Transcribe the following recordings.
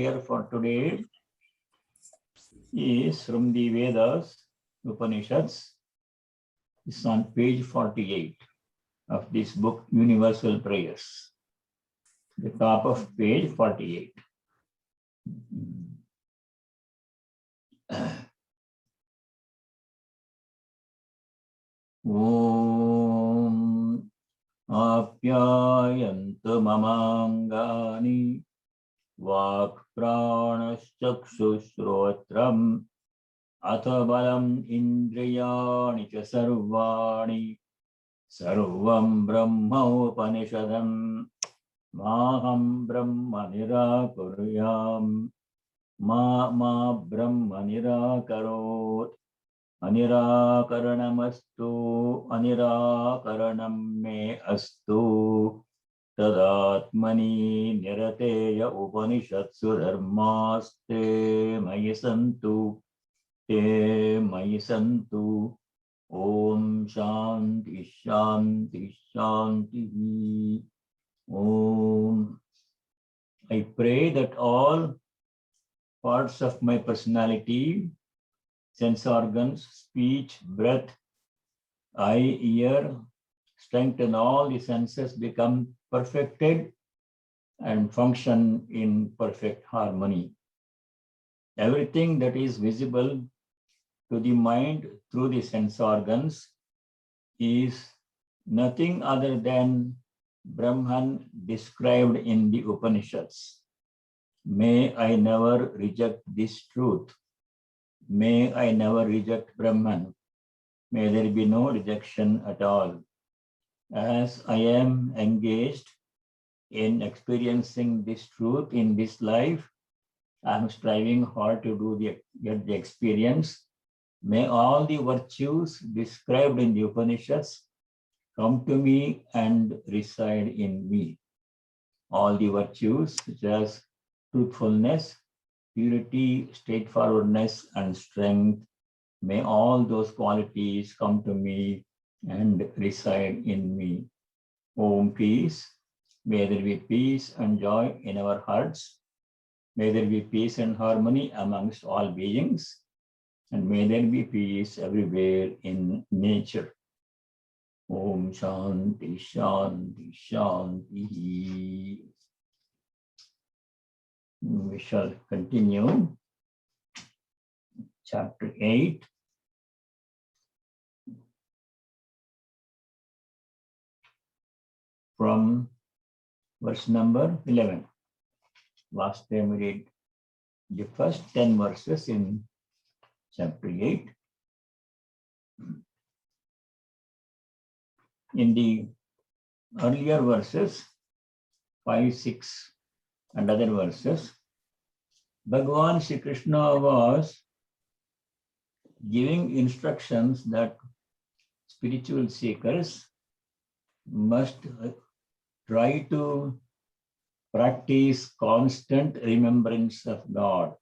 prayer for today is from the Vedas, Upanishads. It's on page 48 of this book, Universal Prayers. The top of page 48. Om Apyayantu mamangani Vak pranaschakshushrotam Athabalam indriyani cha sarvani Sarvam brahma upanishadam Maham brahma nirakuryam Ma brahma nirakarot Anirakaranamastu Anirakaranam me astu Tadatmani nirateya upanishatsu dharmaste mayi santu te mayi santu Om Shanti Shanti Shanti Om. I pray that all parts of my personality, sense organs, speech, breath, eye, ear, strength and all the senses become perfected and function in perfect harmony. Everything that is visible to the mind through the sense organs is nothing other than Brahman described in the Upanishads. May I never reject this truth. May I never reject Brahman. May there be no rejection at all. As I am engaged in experiencing this truth in this life, I am striving hard to get the experience. May all the virtues described in the Upanishads come to me and reside in me. All the virtues such as truthfulness, purity, straightforwardness, and strength, may all those qualities come to me and reside in me. Om peace. May there be peace and joy in our hearts. May there be peace and harmony amongst all beings. And may there be peace everywhere in nature. Om Shanti Shanti Shanti. We shall continue chapter 8. From verse number 11. Last time we read the first 10 verses in chapter 8. In the earlier verses, 5, 6, and other verses, Bhagavan Shri Krishna was giving instructions that spiritual seekers must try to practice constant remembrance of God,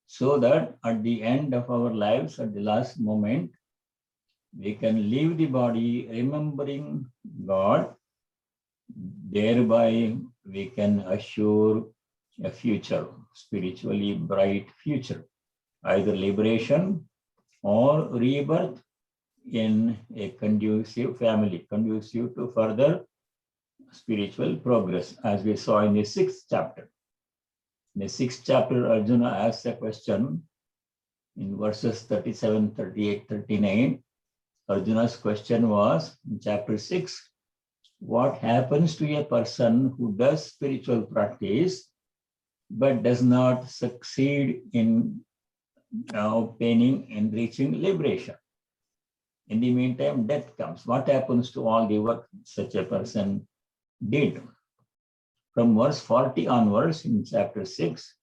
so that at the end of our lives, at the last moment, we can leave the body remembering God. Thereby, we can assure a future, spiritually bright future, either liberation or rebirth in a conducive family, conducive to further spiritual progress, as we saw in the 6th chapter. In the 6th chapter, Arjuna asks a question in verses 37, 38, 39. Arjuna's question was, in chapter 6, what happens to a person who does spiritual practice but does not succeed in obtaining and reaching liberation? In the meantime, death comes. What happens to all the work such a person did? From verse 40 onwards in chapter 6,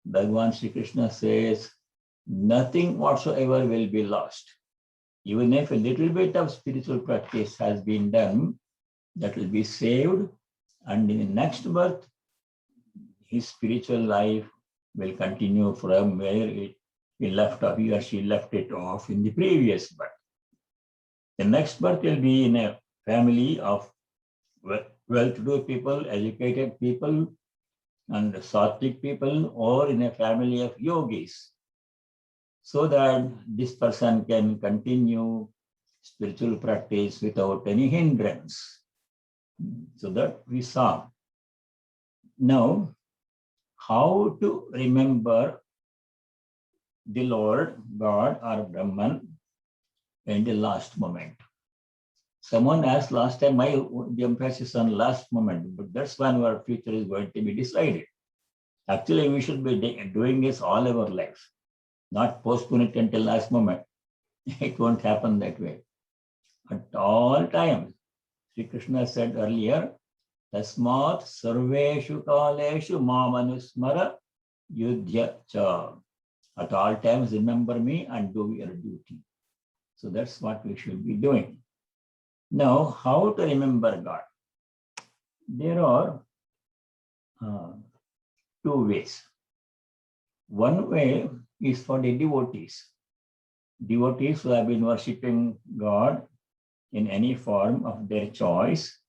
Bhagavan Shri Krishna says, nothing whatsoever will be lost. Even if a little bit of spiritual practice has been done, that will be saved, and in the next birth, his spiritual life will continue from where he left off, he or she left it off in the previous birth. The next birth will be in a family of well-to-do people, educated people, and the Sattvic people or in a family of yogis, so that this person can continue spiritual practice without any hindrance. So that we saw. Now, how to remember the Lord, God, or Brahman in the last moment. Someone asked last time, the emphasis on last moment, but that's when our future is going to be decided. Actually, we should be doing this all our lives, not postpone it until last moment. It won't happen that way. At all times, Sri Krishna said earlier, Tasmat sarveshu kaleshu mamanusmara yudhya cha. At all times, remember me and do your duty. So that's what we should be doing. Now, how to remember God? There are two ways. One way is for the devotees. Devotees who have been worshipping God in any form of their choice,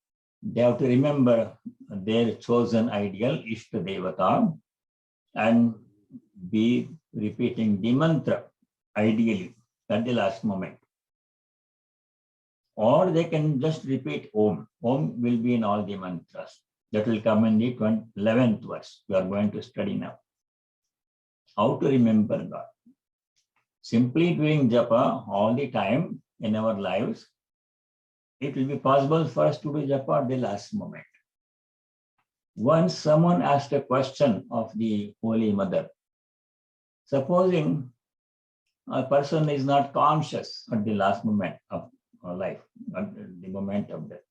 they have to remember their chosen ideal, Ishta Devata, and be repeating the mantra, ideally, at the last moment. Or they can just repeat Om. Om will be in all the mantras. That will come in the 11th verse. We are going to study now. How to remember God? Simply doing japa all the time in our lives, it will be possible for us to do japa at the last moment. Once someone asked a question of the Holy Mother. Supposing a person is not conscious at the last moment of life, at the moment of death,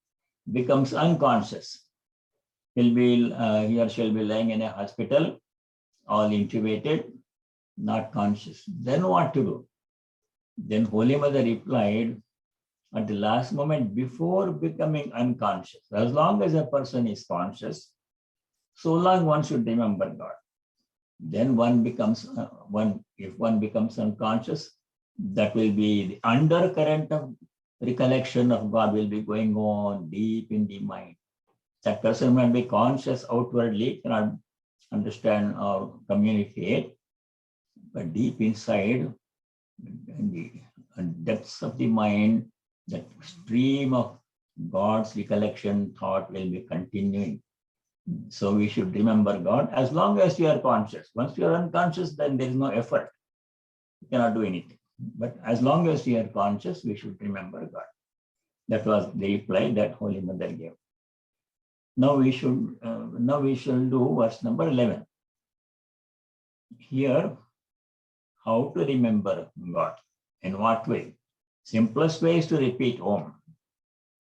becomes unconscious. He or she will be lying in a hospital, all intubated, not conscious. Then what to do? Then Holy Mother replied, at the last moment before becoming unconscious, as long as a person is conscious, so long one should remember God. Then if one becomes unconscious, that will be the undercurrent of recollection of God will be going on deep in the mind. That person might be conscious outwardly, cannot understand or communicate, but deep inside, in the depths of the mind, that stream of God's recollection thought will be continuing. So we should remember God as long as you are conscious. Once you are unconscious, then there is no effort. You cannot do anything. But as long as you are conscious, we should remember God. That was the reply that Holy Mother gave. Now we shall do verse number 11. Here, how to remember God? In what way? Simplest way is to repeat Om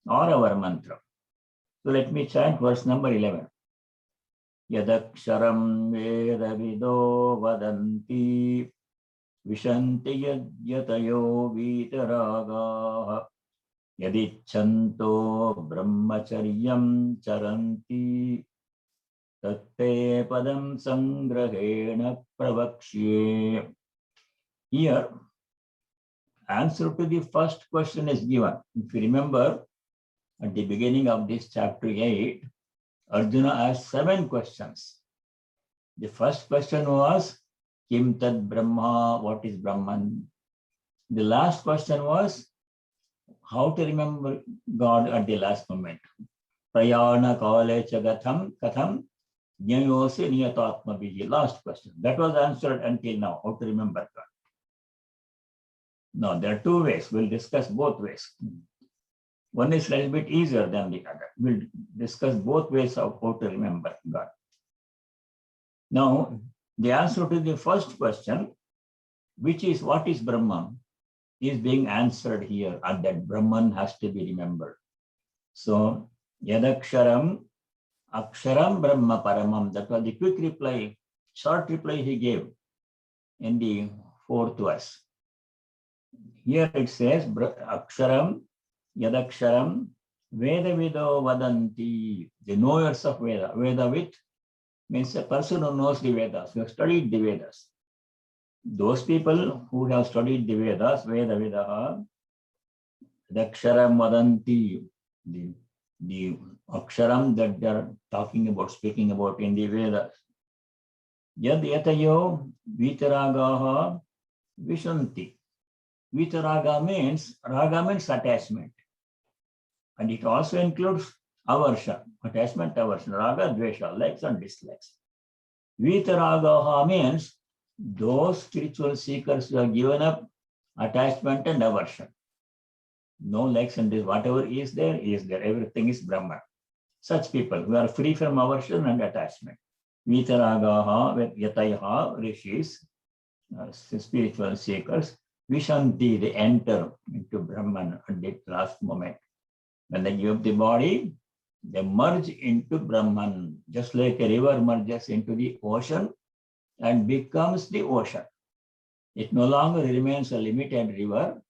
or our mantra. So let me chant verse number 11. Yadaksharam vedavido vadanti vishanti yatayo vitaragaha yadichanto brahmacharyam charanti tatte padam sangrahena pravakshye. Here, answer to the first question is given. If you remember, at the beginning of this chapter 8, Arjuna asked 7 questions. The first question was, Kim Tad Brahma, what is Brahman? The last question was, how to remember God at the last moment. Prayana kale chagatham katham jnayose niyatatma biji. Last question. That was answered until now, how to remember God. Now, there are 2 ways. We'll discuss both ways. One is a little bit easier than the other. We'll discuss both ways of how to remember God. Now, the answer to the first question, which is what is Brahman, is being answered here, and that Brahman has to be remembered. So, Yadaksharam, Aksharam Brahma Paramam, that was the quick reply, short reply he gave in the 4th verse. Here it says, Aksharam, Yadaksharam, Veda Vido Vadanti, the knowers of Veda. Vedavit means a person who knows the Vedas, who have studied the Vedas. Those people who have studied the Vedas, Veda Vidaha, Yadaksharam Vadanti, the Aksharam that they are talking about, speaking about in the Vedas, Yad yatayo vitaragaha vishanti. Vitaraga means, raga means attachment. And it also includes avarsha, attachment, aversion, raga, dvesha, likes and dislikes. Vitaragaha means those spiritual seekers who have given up attachment and aversion. No likes and dislikes, whatever is there, everything is Brahman. Such people who are free from aversion and attachment. Vitaragaha, yatayaha, rishis, spiritual seekers, vishanti, they enter into Brahman at the last moment. When they give up the body, they merge into Brahman, just like a river merges into the ocean and becomes the ocean. It no longer remains a limited river,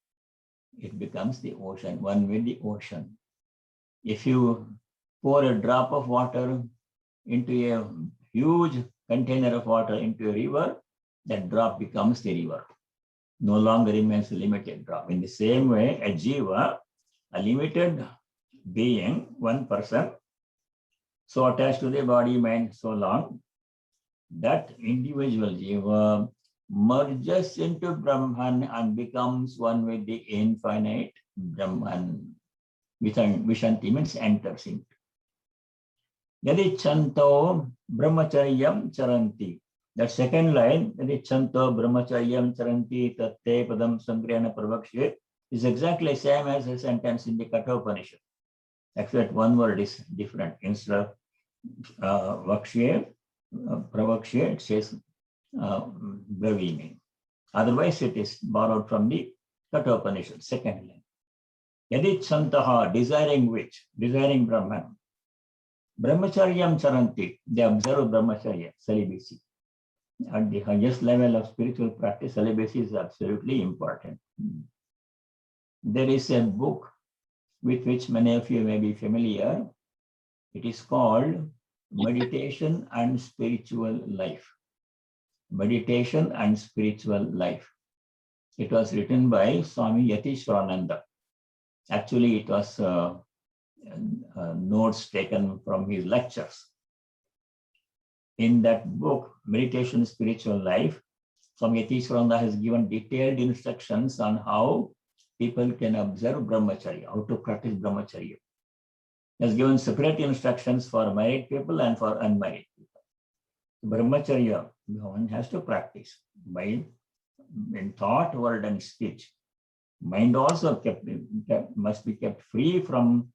it becomes the ocean, one with the ocean. If you pour a drop of water into a huge container of water into a river, that drop becomes the river. No longer remains a limited drop. In the same way, a jiva, a limited being, one person, so attached to the body, mind, so long, that individual jiva merges into Brahman and becomes one with the infinite Brahman. Vishanti means enters into. Yadi chanto brahmacharyam charanti. That second line, yadi chanto brahmacharyam charanti tatte padam sangrihana pravakshe, is exactly the same as a sentence in the Kathopanishad. Except one word is different. Instead of vakshe, pravakshe, it says bravini. Otherwise, it is borrowed from the Kathopanishad, second line. Yadi chantaha, desiring which? Desiring Brahman. Brahmacharyam charanti, they observe brahmacharya, celibacy. At the highest level of spiritual practice, celibacy is absolutely important. There is a book with which many of you may be familiar. It is called Meditation and Spiritual Life. Meditation and Spiritual Life. It was written by Swami Yatishwarananda. Actually, it was notes taken from his lectures. In that book, Meditation and Spiritual Life, Swami Yatishwarananda has given detailed instructions on how people can observe brahmacharya, how to practice brahmacharya. He has given separate instructions for married people and for unmarried people. Brahmacharya, one has to practice by in thought, word, and speech. Mind also must be kept free from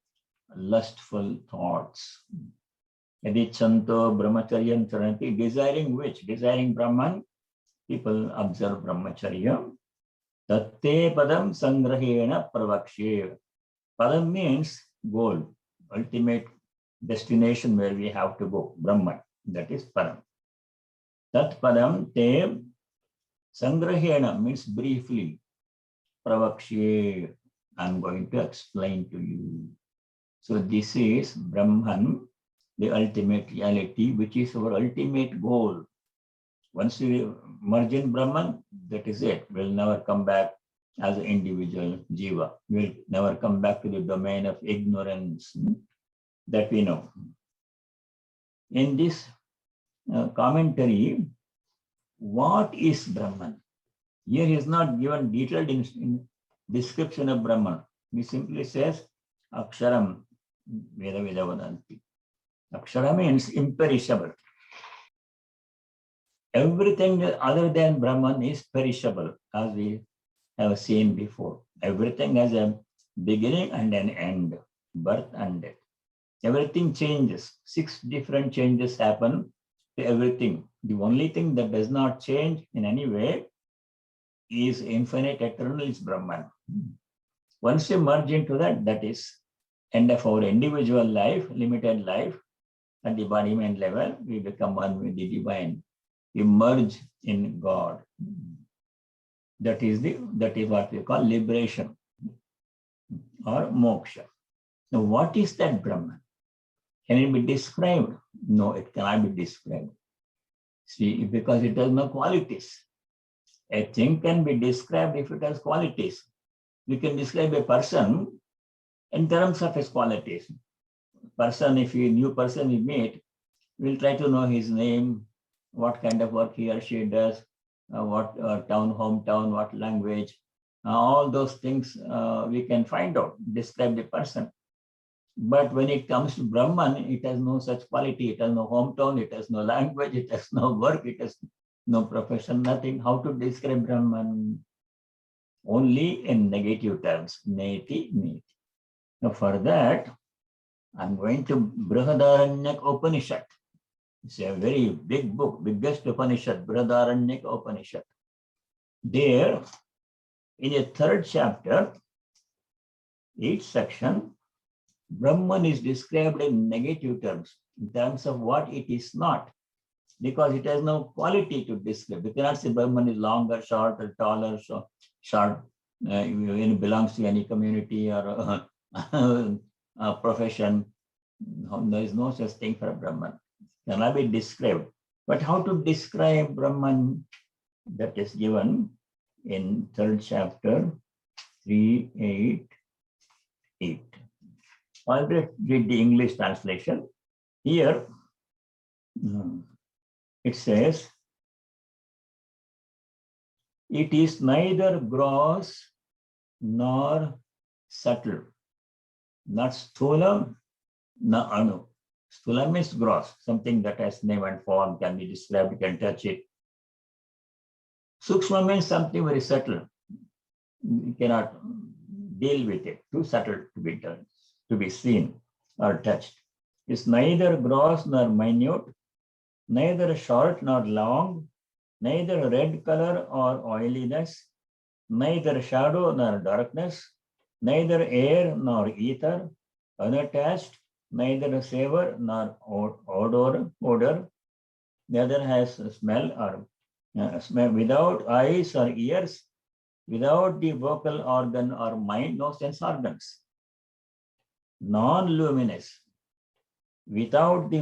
lustful thoughts. Yadi chanto brahmacharyam charanti, desiring which? Desiring Brahman, people observe brahmacharya. Tatte padam sangrahena pravakshe. Padam means goal, ultimate destination where we have to go, Brahman. That is Param. Tat padam te sangrahena means briefly. Pravakshe, I'm going to explain to you. So this is Brahman, the ultimate reality, which is our ultimate goal. Once we merge in Brahman, that is it. We'll never come back as an individual jiva. We'll never come back to the domain of ignorance that we know. In this commentary, what is Brahman? Here he is not given detailed description of Brahman. He simply says, Aksharam Veda Veda Vadanti. Akshara means imperishable. Everything other than Brahman is perishable, as we have seen before. Everything has a beginning and an end, birth and death. Everything changes. 6 different changes happen to everything. The only thing that does not change in any way is infinite, eternal, is Brahman. Once you merge into that, that is end of our individual life, limited life. At the body mind level, we become one with the divine. We merge in God. That is what we call liberation or moksha. Now, what is that Brahman? Can it be described? No, it cannot be described. See, because it has no qualities. A thing can be described if it has qualities. We can describe a person in terms of his qualities. Person, if a new person we meet, we'll try to know his name, what kind of work he or she does, what town, hometown, what language, all those things we can find out, describe the person. But when it comes to Brahman, it has no such quality. It has no hometown, it has no language, it has no work, it has no profession, nothing. How to describe Brahman? Only in negative terms, neti, neti. Now for that, I'm going to Brihadaranyaka Upanishad. It's a very big book, biggest Upanishad, Brihadaranyaka Upanishad. There, in a third chapter, each section, Brahman is described in negative terms, in terms of what it is not, because it has no quality to describe. You cannot say Brahman is longer, shorter, taller, short, it belongs to any community or a profession. There is no such thing for Brahman. It cannot be described. But how to describe Brahman? That is given in third chapter, 388. I'll read the English translation. Here, it says, it is neither gross nor subtle, not sthulam, nor anu. Sthulam means gross, something that has name and form, can be described, you can touch it. Sukshma means something very subtle. You cannot deal with it, too subtle to be done, to be seen or touched. It's neither gross nor minute, neither short nor long, neither red color or oiliness, neither shadow nor darkness, neither air nor ether, unattached, neither savor nor odor, neither has a smell or smell, without eyes or ears, without the vocal organ or mind, no sense organs, non-luminous, without the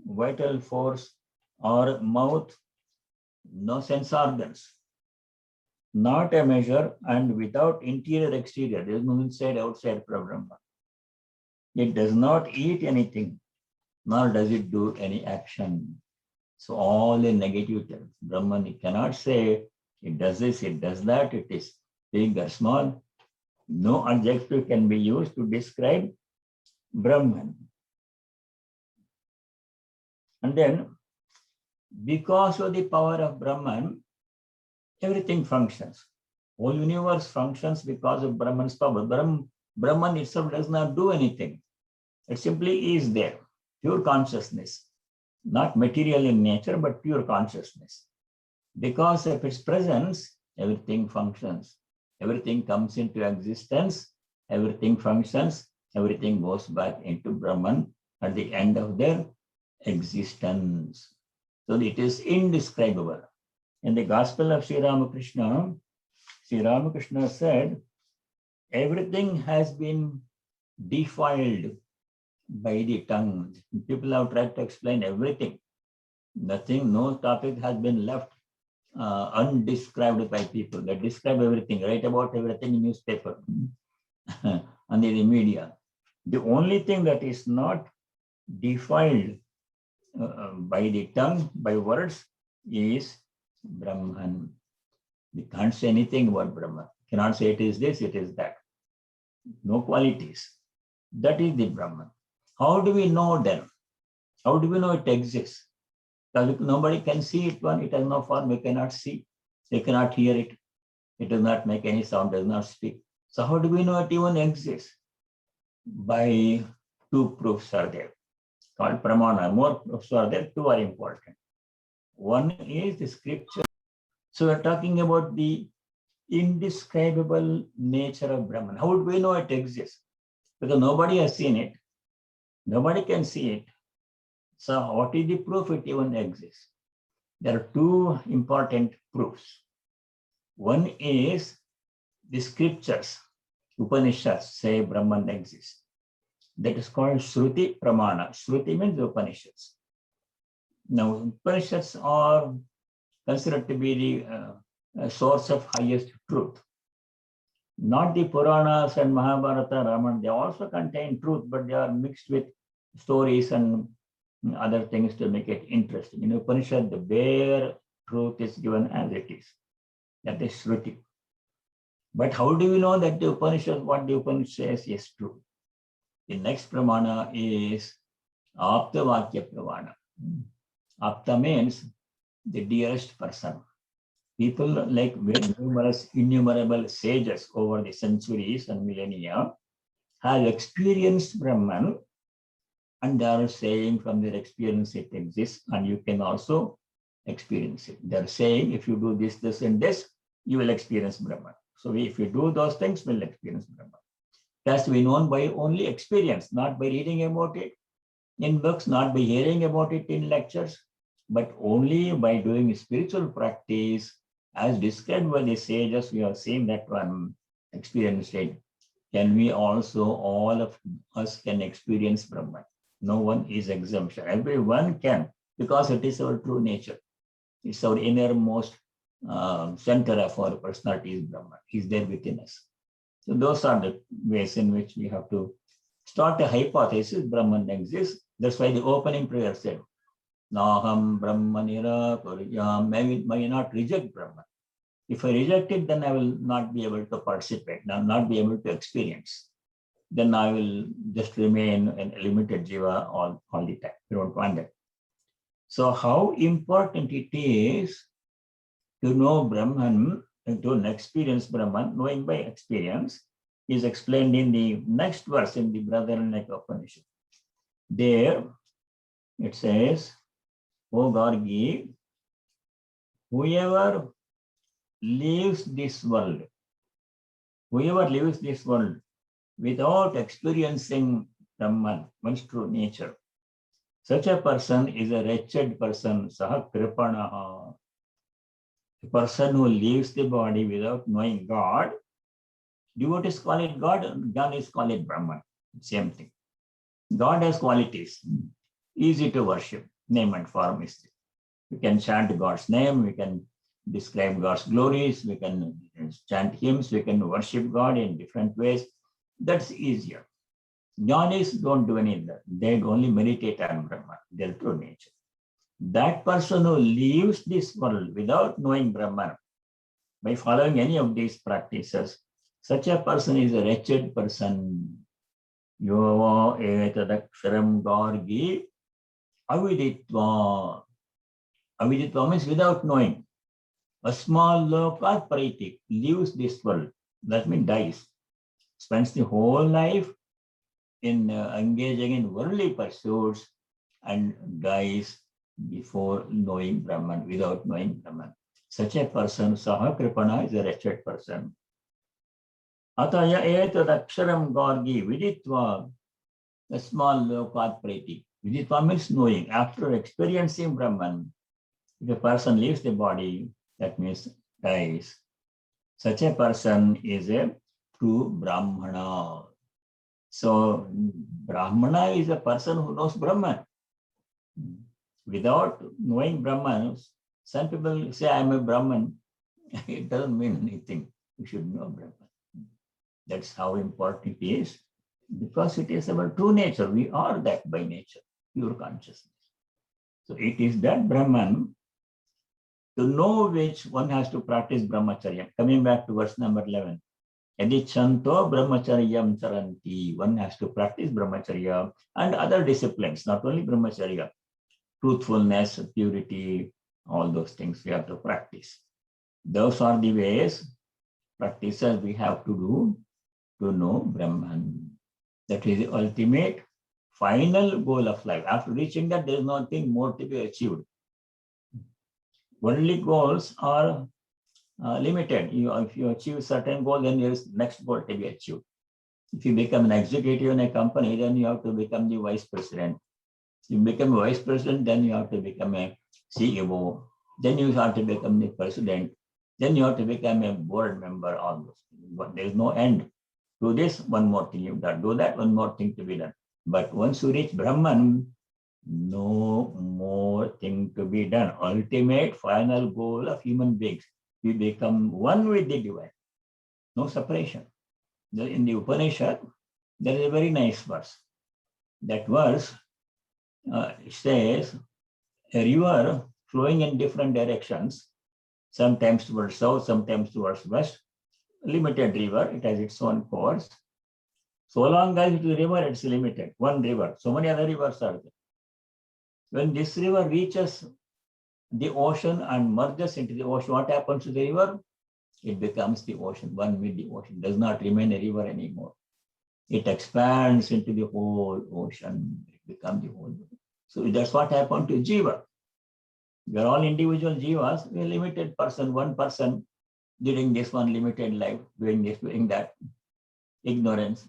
vital force or mouth, no sense organs, not a measure, and without interior exterior. There is no inside outside problem. It does not eat anything, nor does it do any action. So all in negative terms. Brahman, you cannot say it does this, it does that, it is big or small. No adjective can be used to describe Brahman. And then, because of the power of Brahman, everything functions. Whole universe functions because of Brahman's power. Brahman itself does not do anything. It simply is there, pure consciousness, not material in nature, but pure consciousness. Because of its presence, everything functions. Everything comes into existence, everything functions, everything goes back into Brahman at the end of their existence. So it is indescribable. In the Gospel of Sri Ramakrishna said, everything has been defiled by the tongue. People have tried to explain everything. Nothing, no topic has been left undescribed by people. They describe everything, write about everything in newspaper and in the media. The only thing that is not defiled by the tongue, by words, is Brahman. We can't say anything about Brahman. Cannot say it is this, it is that. No qualities. That is the Brahman. How do we know then? How do we know it exists? Because nobody can see it, it has no form, we cannot see, they cannot hear it, it does not make any sound, does not speak. So how do we know it even exists? By two proofs are there, called pramana. More proofs are there, two are important. One is the scripture. So we're talking about the indescribable nature of Brahman. How do we know it exists? Because nobody has seen it, nobody can see it. So what is the proof it even exists? There are two important proofs. One is the scriptures, Upanishads say Brahman exists. That is called Shruti Pramana. Shruti means Upanishads. Now, Upanishads are considered to be the source of highest truth. Not the Puranas and Mahabharata, Ramayana, they also contain truth, but they are mixed with stories and other things to make it interesting. In Upanishad, the bare truth is given as it is. That is Shruti. But how do we know that the Upanishad, what the Upanishad says is true? The next pramana is Apta Vakya Pramana. Apta means the dearest person. People like numerous, innumerable sages over the centuries and millennia have experienced Brahman, and they are saying from their experience it exists, and you can also experience it. They're saying if you do this, this, and this, you will experience Brahman. So if you do those things, we'll experience Brahman. It has to be known by only experience, not by reading about it in books, not by hearing about it in lectures, but only by doing spiritual practice as described by the sages. We have seen that one, experienced it. Can we also, all of us can experience Brahman? No one is exemption. Everyone can, because it is our true nature. It's our innermost center of our personality is Brahman. He's there within us. So those are the ways in which we have to start a hypothesis. Brahman exists. That's why the opening prayer said, Naham Brahma Nirakuryam. May not reject Brahman. If I reject it, then I will not be able to participate, not be able to experience. Then I will just remain an limited jiva all the time. We don't want that. So how important it is to know Brahman, to experience Brahman, knowing by experience, is explained in the next verse in the Brihadaranyaka Upanishad. There it says, O Gargi, whoever lives this world without experiencing Brahman, one's true nature, such a person is a wretched person, saha kripanaha. A person who leaves the body without knowing God, devotees call it God, Jnanis call it Brahman, same thing. God has qualities, easy to worship, name and form is there. We can chant God's name, we can describe God's glories, we can chant hymns, we can worship God in different ways. That's easier. Jnanis don't do any of that. They only meditate on Brahman, their true nature. That person who leaves this world without knowing Brahman, by following any of these practices, such a person is a wretched person. Yova etadaksharam gargi aviditva. Aviditva means without knowing. A small lokat paritik, leaves this world, that means dies, spends the whole life in engaging in worldly pursuits and dies before knowing Brahman, without knowing Brahman. Such a person, saha kripana, is a wretched person. Ataya etadaksharam gargi viditva, a small lokat prati. Viditva means knowing. After experiencing Brahman, if a person leaves the body, that means dies. Such a person is a true Brahmana. So Brahmana is a person who knows Brahman. Without knowing Brahman, some people say, I'm a Brahman. It doesn't mean anything. You should know Brahman. That's how important it is, because it is our true nature. We are that by nature, pure consciousness. So it is that Brahman, to know which one has to practice brahmacharya. Coming back to verse number 11. Yadichanto brahmacharyam charanti. One has to practice brahmacharya and other disciplines, not only brahmacharya. Truthfulness, purity, all those things we have to practice. Those are the ways, practices we have to do to know Brahman. That is the ultimate, final goal of life. After reaching that, there is nothing more to be achieved. Worldly goals are limited. If you achieve certain goal, then there is next goal to be achieved. If you become an executive in a company, then you have to become the vice president. You become a vice president, then you have to become a CEO. Then you have to become the president. Then you have to become a board member. All those things. But there is no end. Do this, one more thing you've done. Do that, one more thing to be done. But once you reach Brahman, no more thing to be done. Ultimate final goal of human beings. We become one with the divine. No separation. In the Upanishad, there is a very nice verse. That verse says a river flowing in different directions, sometimes towards south, sometimes towards west, limited river, it has its own course. So long as it is a river, it's limited, one river. So many other rivers are there. When this river reaches the ocean and merges into the ocean, what happens to the river? It becomes the ocean, one with the ocean, does not remain a river anymore. It expands into the whole ocean, it becomes the whole. So that's what happened to Jiva. We are all individual Jivas, a limited person, one person during this one limited life, doing this, doing that, ignorance.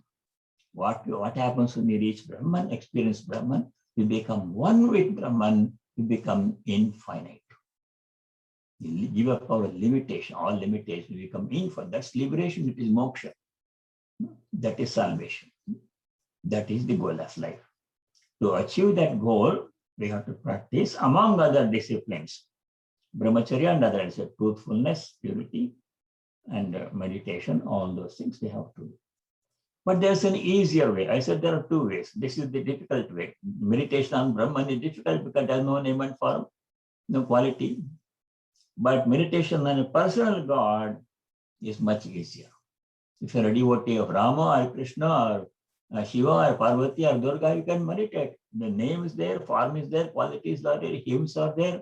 What happens when we reach Brahman, experience Brahman? We become one with Brahman, we become infinite. We give up our limitation, all limitations, we become infinite. That's liberation, it is moksha. That is salvation. That is the goal of life. To achieve that goal, we have to practice among other disciplines. Brahmacharya and others, truthfulness, purity, and meditation, all those things we have to do. But there's an easier way. I said there are two ways. This is the difficult way. Meditation on Brahman is difficult because there's no name and form, no quality. But meditation on a personal God is much easier. If you're a devotee of Rama or Krishna or Shiva or Parvati or Durga, you can meditate. The name is there, form is there, qualities are there, hymns are there,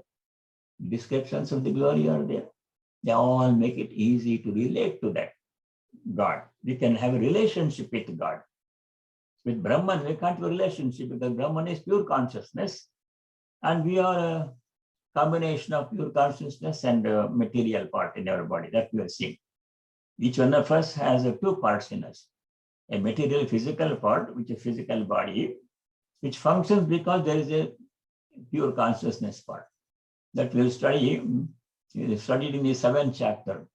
descriptions of the glory are there. They all make it easy to relate to that God. We can have a relationship with God. With Brahman, we can't have a relationship because Brahman is pure consciousness and we are a combination of pure consciousness and a material part in our body that we are seeing. Each one of us has two parts in us. A material physical part, which is physical body, which functions because there is a pure consciousness part. That we'll study, studied in the 7th chapter.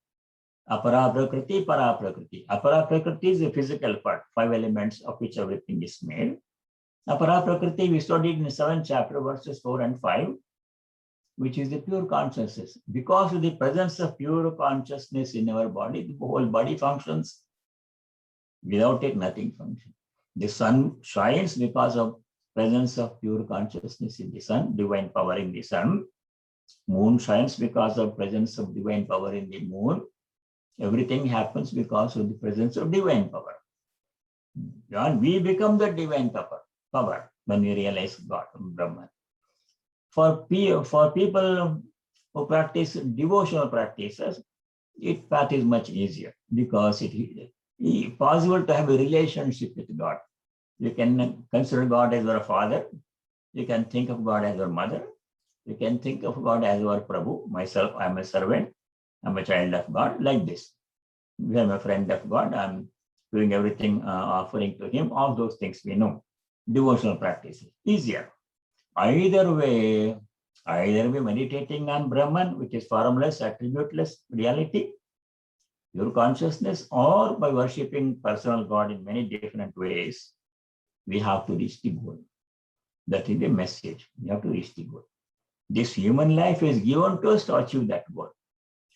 Apara Prakriti, Para Prakriti. Apara Prakriti is the physical part, 5 elements of which everything is made. Apara Prakriti we studied in the 7th chapter, verses 4 and 5, which is the pure consciousness. Because of the presence of pure consciousness in our body, the whole body functions. Without it, nothing functions. The sun shines because of presence of pure consciousness in the sun, divine power in the sun. Moon shines because of presence of divine power in the moon. Everything happens because of the presence of divine power. And we become the divine power when we realize God, Brahman. For people who practice devotional practices, its path is much easier because it is possible to have a relationship with God. You can consider God as your father. You can think of God as your mother. You can think of God as your Prabhu. Myself, I'm a servant. I'm a child of God, like this. I'm a friend of God. I'm doing everything, offering to Him. All those things we know. Devotional practices, easier. Either way, either be meditating on Brahman, which is formless, attributeless reality, pure consciousness, or by worshipping personal God in many different ways, we have to reach the goal. That is the message. We have to reach the goal. This human life is given to us to achieve that goal.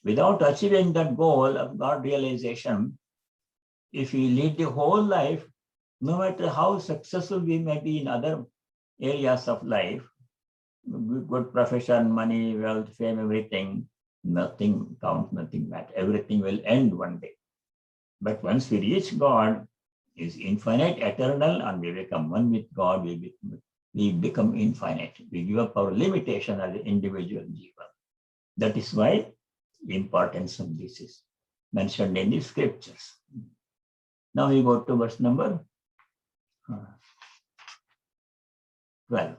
Without achieving that goal of God realization, if we lead the whole life, no matter how successful we may be in other areas of life, good profession, money, wealth, fame, everything, nothing counts, nothing matters. Everything will end one day. But once we reach God, He is infinite, eternal, and we become one with God, we become infinite. We give up our limitation as an individual jiva. That is why the importance of this is mentioned in the scriptures. Now we go to verse number 12.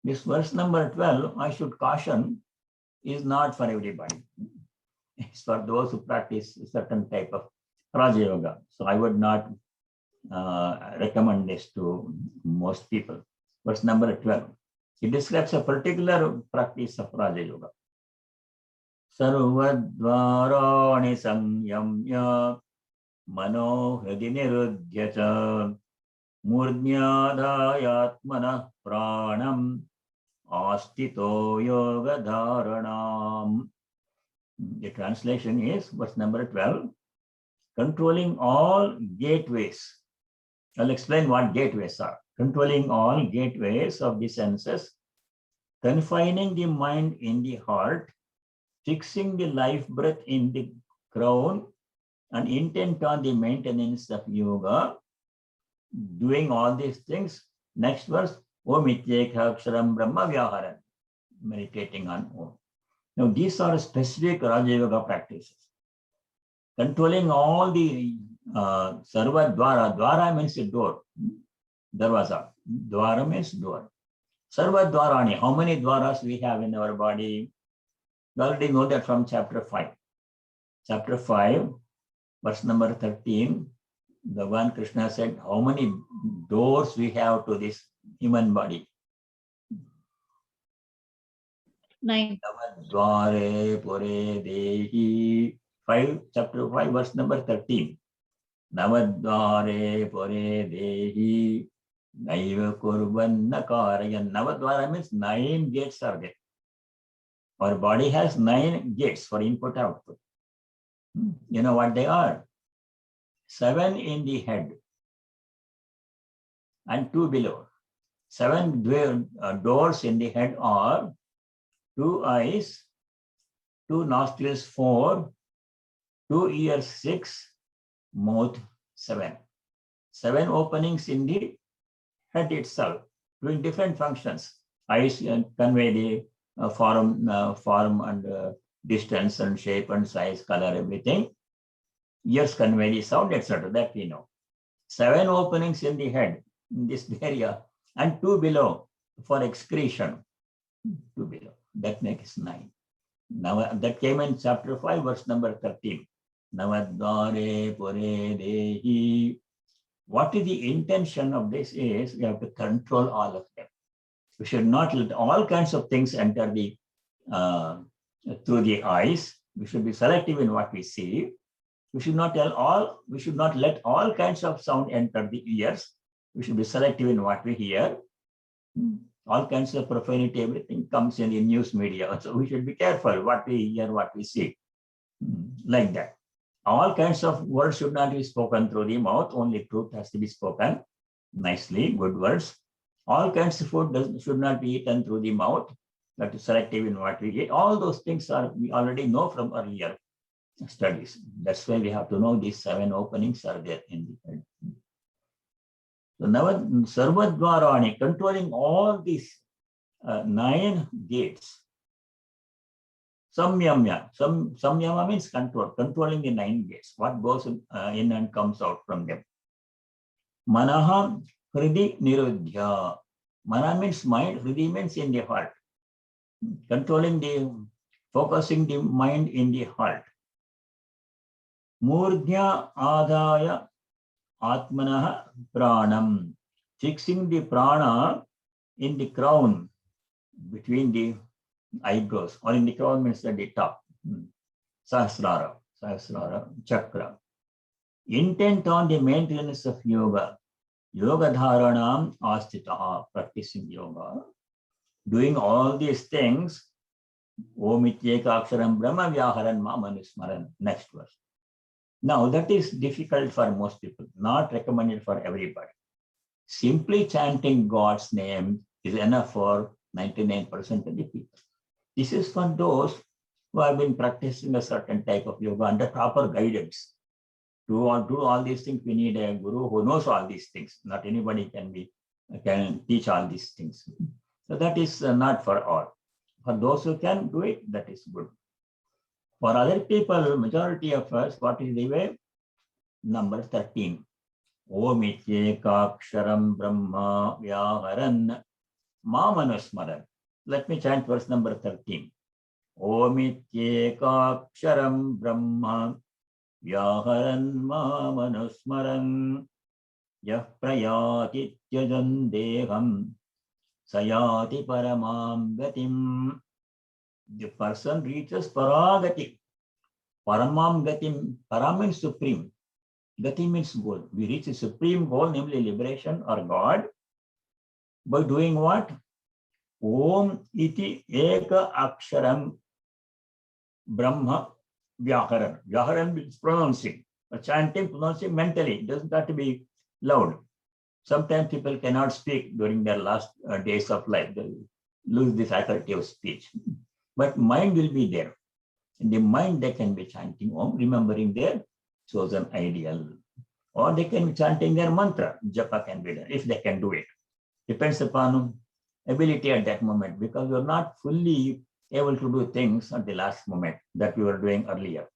This verse number 12, I should caution, is not for everybody. It's for those who practice a certain type of Raja Yoga. So I would not recommend this to most people. Verse number 12. It describes a particular practice of Raja Yoga. Sarvadvarani samyamya mano hridi nirudhya cha murdhyadayatmana pranam astito yoga dharanam. The translation is verse number 12. Controlling all gateways I'll explain what gateways are. Controlling all gateways of the senses, confining the mind in the heart, fixing the life breath in the crown, and intent on the maintenance of yoga, doing all these things. Next verse, Om Ityeka Aksharam Brahma Vyaharan, meditating on Om. Now, these are specific Raja Yoga practices. Controlling all the Sarva Dwara. Dwara means a door. Darwaza. Dwara means door. Sarva Dwarani. How many Dwaras we have in our body? You already know that from chapter 5. Chapter 5, verse number 13. Bhagavan Krishna said, how many doors we have to this human body? 9. Navadvare pure dehi. 5, chapter 5, verse number 13. Navadvare pure dehi. Naiva kurvanna karayan. Navadvara means 9 gates are there. Our body has 9 gates for input output. You know what they are? 7 in the head and 2 below. 7 doors in the head are 2 eyes, 2 nostrils 4, 2 ears 6, mouth 7. 7 openings in the head itself, doing different functions. Eyes convey the form and distance and shape and size, color, everything. Ears convey the sound, etc. That we know. 7 openings in the head, in this area, and 2 below for excretion. 2 below. That makes 9. Now that came in chapter 5, verse number 13. Navadvare pure dehi. What is the intention of this is we have to control all of them. We should not let all kinds of things enter the through the eyes. We should be selective in what we see. We should not let all kinds of sound enter the ears. We should be selective in what we hear. All kinds of profanity, everything comes in the news media. So we should be careful what we hear, what we see. Like that. All kinds of words should not be spoken through the mouth. Only truth has to be spoken nicely, good words. All kinds of food should not be eaten through the mouth. That is selective in what we eat. All those things we already know from earlier studies. That's why we have to know these 7 openings are there in the head. So now Sarvadvarani, controlling all these 9 gates. Samyamya. Samyama means control, controlling the 9 gates. What goes in and comes out from them. Manaha Hridi Nirudhya. Mana means mind, Hridi means in the heart. Focusing the mind in the heart. Murdhya Adaya Atmanaha Pranam. Fixing the prana in the crown between the eyebrows, or in the crown means at the top. Sahasrara, chakra. Intent on the maintenance of yoga. Yoga dharanam astitaha, practicing yoga. Doing all these things. Om Ityeka Aksharam Brahma Vyaharan Ma Manusmaran. Next verse. Now that is difficult for most people, not recommended for everybody. Simply chanting God's name is enough for 99% of the people. This is for those who have been practicing a certain type of yoga under proper guidance. To do all these things, we need a guru who knows all these things. Not anybody can teach all these things. So that is not for all. For those who can do it, that is good. For other people, majority of us, what is the way? Number 13. Om Ityeka Aksharam Brahma Vyaharan Ma Manusmaran. Let me chant verse number 13. Om Ityeka Aksharam Brahma Vyaharan Ma Manusmaran Yah Prayati Tyajan Deham Sayati Paramam Gatim. The person reaches Paragati. Paramam Gatim. Param means supreme. Gati means goal. We reach a supreme goal, namely liberation or God, by doing what? Om iti eka aksharam Brahma Vyaharan. Vyaharan means pronouncing. Chanting, pronouncing mentally. It doesn't have to be loud. Sometimes people cannot speak during their last days of life. They lose the faculty of speech. But mind will be there. In the mind, they can be chanting Om, remembering their chosen ideal. Or they can be chanting their mantra. Japa can be done, if they can do it. Depends upon ability at that moment, because you're not fully able to do things at the last moment that we were doing earlier.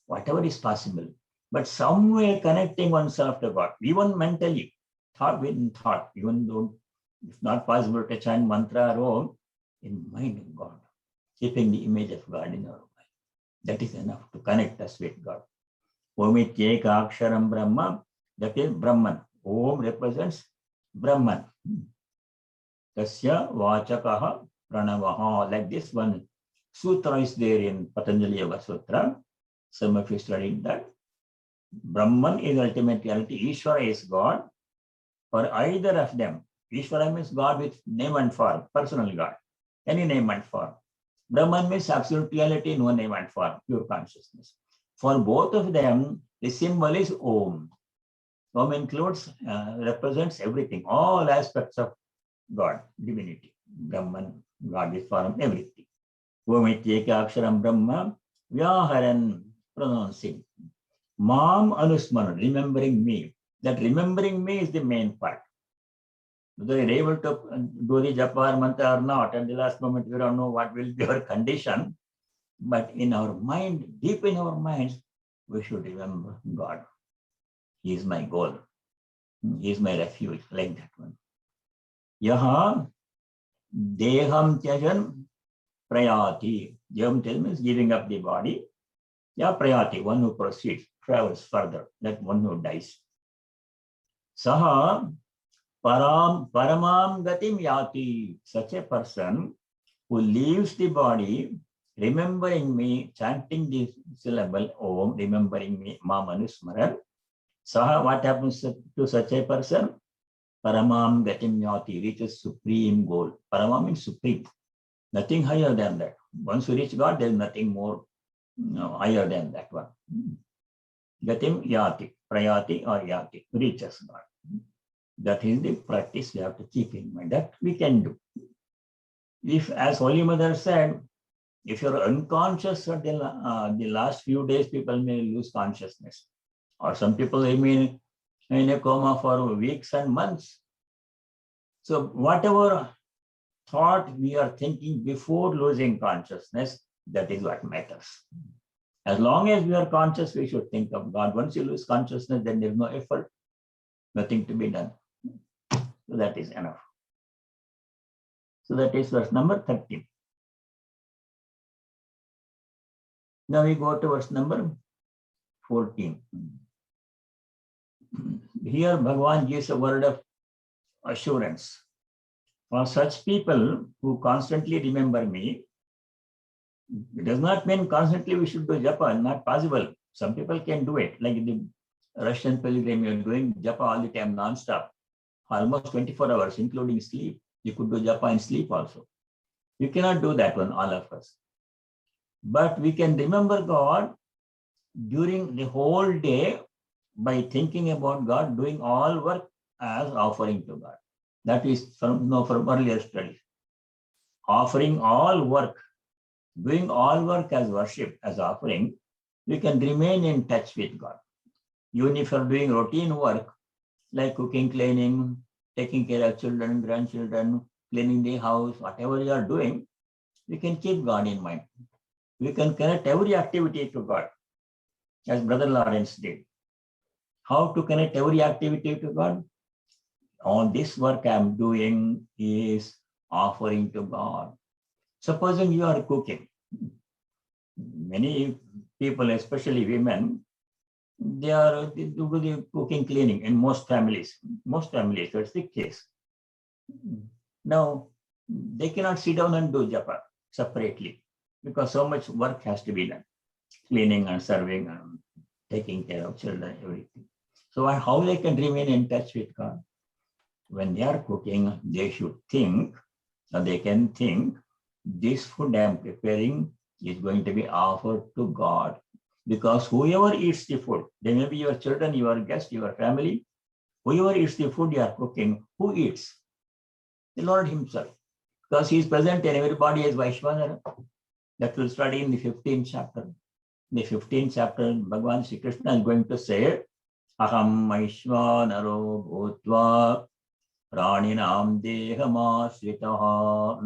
Whatever is possible. But some way connecting oneself to God, even mentally, thought within thought, even though it's not possible to chant mantra or in mind of God, keeping the image of God in our mind. That is enough to connect us with God. Om ityeka aksharam Brahma, that is Brahman. Om represents Brahman. Tasya vachakaha pranavaha. Like this one sutra is there in Patanjali Yoga Sutra. Some of you studied that. Brahman is ultimate reality. Ishvara is God. For either of them, Ishvara means God with name and form, personal God, any name and form. Brahman means absolute reality, no name and form, pure consciousness. For both of them, the symbol is Om. Om includes, represents everything, all aspects of God, divinity, Brahman, God with form, everything. Om ityeka aksharam Brahma, Vyaharan, pronouncing. Mam anusmaran, remembering me. That remembering me is the main part. Whether you're able to do the japa or mantra or not, at the last moment, we don't know what will be our condition. But in our mind, deep in our minds, we should remember God. He is my goal. He is my refuge, like that one. Yaha deham tyajan prayati. Deham tyajan means giving up the body. Ya prayati, one who proceeds, travels further, like one who dies. Saha paramam gatim yati. Such a person who leaves the body, remembering me, chanting the syllable Om, remembering me, Mam anusmaran. Saha, what happens to such a person? Paramam gatim yati, reaches supreme goal. Paramam means supreme. Nothing higher than that. Once you reach God, there is nothing more higher than that one. Gatim yati, prayati or yati, reaches God. That is the practice we have to keep in mind. That we can do. If, as Holy Mother said, if you're unconscious at the last few days, people may lose consciousness. Or some people remain in a coma for weeks and months. So whatever thought we are thinking before losing consciousness, that is what matters. As long as we are conscious, we should think of God. Once you lose consciousness, then there's no effort, nothing to be done. So that is enough. So that is verse number 13. Now we go to verse number 14. Here Bhagavan gives a word of assurance. For such people who constantly remember me, it does not mean constantly we should do japa, not possible. Some people can do it, like the Russian pilgrim, you're doing japa all the time, non-stop, almost 24 hours, including sleep. You could do japa and sleep also. You cannot do that one, all of us. But we can remember God during the whole day by thinking about God, doing all work as offering to God. That is from earlier studies. Offering all work, doing all work as worship, as offering, we can remain in touch with God. Even if you're doing routine work, like cooking, cleaning, taking care of children, grandchildren, cleaning the house, whatever you are doing, we can keep God in mind. We can connect every activity to God, as Brother Lawrence did. How to connect every activity to God? All this work I'm doing is offering to God. Supposing you are cooking. Many people, especially women, they do the cooking, cleaning in most families. Most families, that's the case. Now, they cannot sit down and do japa separately because so much work has to be done. Cleaning and serving and taking care of children, everything. So how they can remain in touch with God? When they are cooking, they should think, or they can think, this food I am preparing is going to be offered to God. Because whoever eats the food, they may be your children, your guests, your family, Whoever eats the food you are cooking, who eats? The Lord himself. Because he is present in everybody as Vaishvanara. That we'll study in the 15th chapter. In the 15th chapter, Bhagavan Sri Krishna is going to say, Aham Vaishvanaro Bhutva Praninam Dehamasritaha.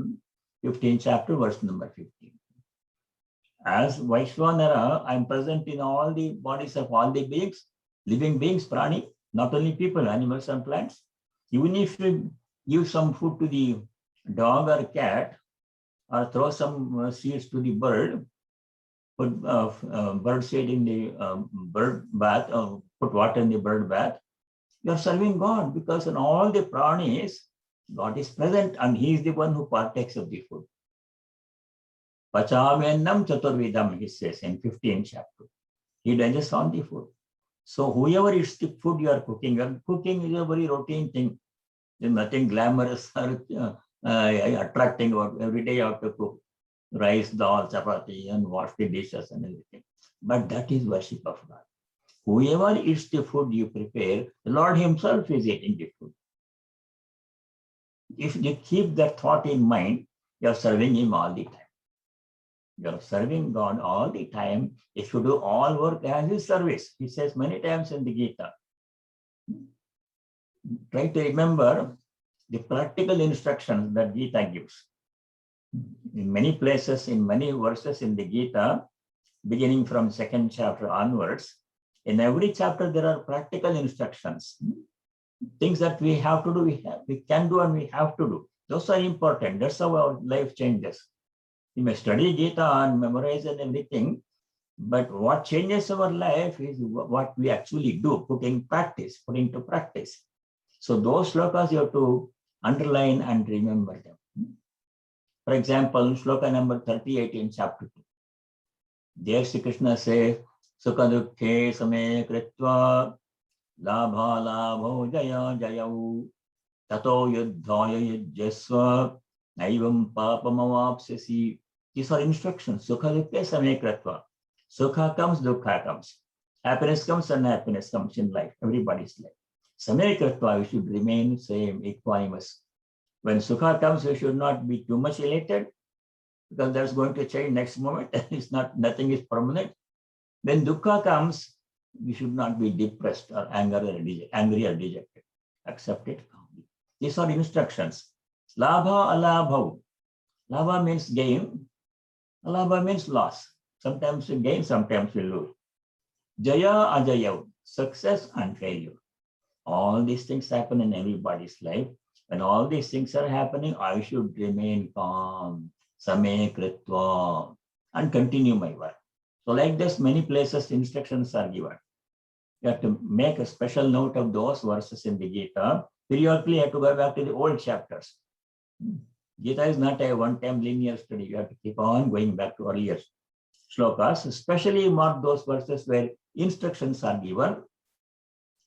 15th chapter, verse number 15. As Vaishvanara, I am present in all the bodies of all the beings, living beings, prani, not only people, animals and plants. Even if you give some food to the dog or cat, or throw some seeds to the bird, put bird seed in the bird bath, put water in the bird bath, you are serving God, because in all the pranis, God is present and he is the one who partakes of the food. Pachamennam chaturvidam, he says in 15th chapter. He digests on the food. So whoever eats the food you are cooking, and cooking is a very routine thing. There's nothing glamorous or attracting about. Every day you have to cook rice, dal, chapati, and wash the dishes and everything. But that is worship of God. Whoever eats the food you prepare, the Lord himself is eating the food. If you keep that thought in mind, you are serving him all the time. You are serving God all the time. If you do all work as his service, he says many times in the Gita. Try to remember the practical instructions that Gita gives. In many places, in many verses in the Gita, beginning from 2nd chapter onwards, in every chapter there are practical instructions. Things that we have to do, we can do and we have to do. Those are important. That's how our life changes. We may study Gita and memorize and everything, but what changes our life is what we actually do, put into practice. So those slokas you have to underline and remember them. For example, sloka number 38 in chapter 2. There Sri Krishna says, Sukha dukkhe same kritva labha labho jaya jayau tato yuddhaya yujyasva naivam papamavapsasi. These are instructions. Sukha dukkhe same kritva. Sukha comes, dukkha comes. Happiness comes, unhappiness comes in life, everybody's life. Same kritva, we should remain same, equanimous. When sukha comes, we should not be too much elated, because that's going to change next moment. Nothing is permanent. When dukkha comes, we should not be depressed or angry or dejected. Accept it calmly. These are instructions. Labha alabha. Labha means gain. Alabha means loss. Sometimes we gain, sometimes we lose. Jaya ajaya. Success and failure. All these things happen in everybody's life. When all these things are happening, I should remain calm, same kritva, and continue my work. So like this, many places instructions are given. You have to make a special note of those verses in the Gita. Periodically, you have to go back to the old chapters. Gita is not a one-time linear study. You have to keep on going back to earlier slokas, especially mark those verses where instructions are given